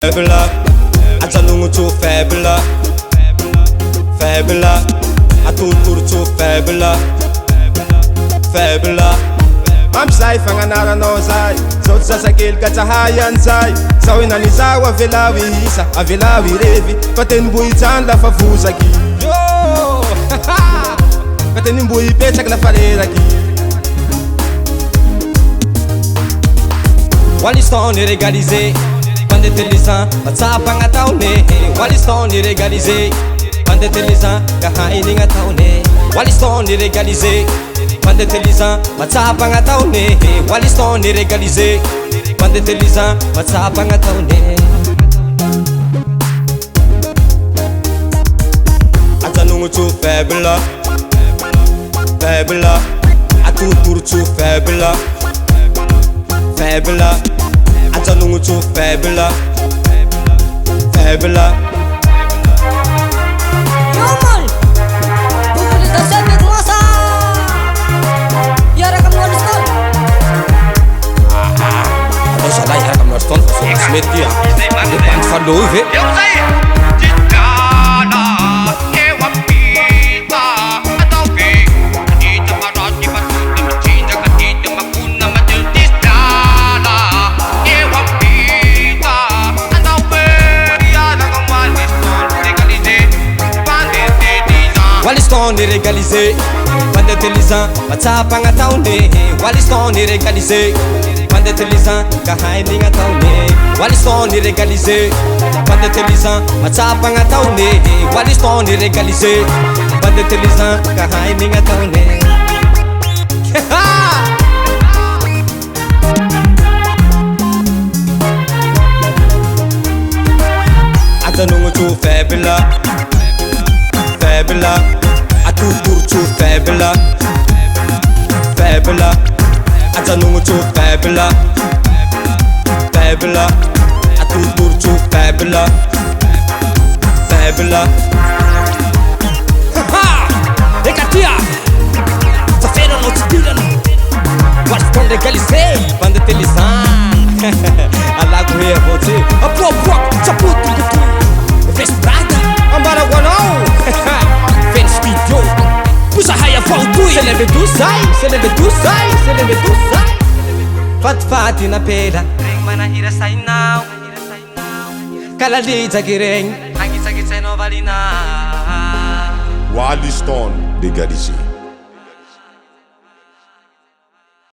Faible, ajanongo tso faible, faible, atontoro tso faible, faible. Amzay fagnanaranao zay, zao tsy sasakely ka tsahay an'izay. Zao inan'izao avelaho isa, avelaho irevy, fa tenimbohy ijany lafa vozaky. Yo, fa tenimbohy ipetraky lafa reraky. Waliston est régalisé, bande intelligent, matsapa ngataune. Waliston est régalisé, bande intelligent, kahaini ngataune. Waliston est régalisé, bande intelligent, matsapa ngataune. Waliston est régalisé, bande intelligent, matsapa ngataune. Ajanongo tso faible, faible, atontoro tso faible, faible. Ajanongo tso faible, faible. Yo mal, boleh dah sampai masa. Ya rakam Waliston. Atao zalahy hiaraka amin'ny Waliston fa so tsy mety io a. Depandy faloha io ve? Waliston est régalisé, bande intelligent, matsapa ngataune. Waliston est régalisé, bande intelligent, kahaini ngataune. Waliston est régalisé, bande intelligent, matsapa ngataune. Waliston est régalisé, bande intelligent, kahaini ngataune. Ajanongo tso faible, faible, atontoro tso faible, faible. Ajanongo tso faible, faible, atontoro tso faible, faible. Ekatia, ça fait dans notre style. Waliston régalisé, bande intelligent. Alago here, você. Apo, chaputo, fez prada. Ambara guanão. Fez studio. Puxa raia faltui. Se leve do sai, se leve do sai, se leve do sai. Fat na pera. Reng mana hira sai now. Kalali jagireng. Angit no valina. Waliston régalisé.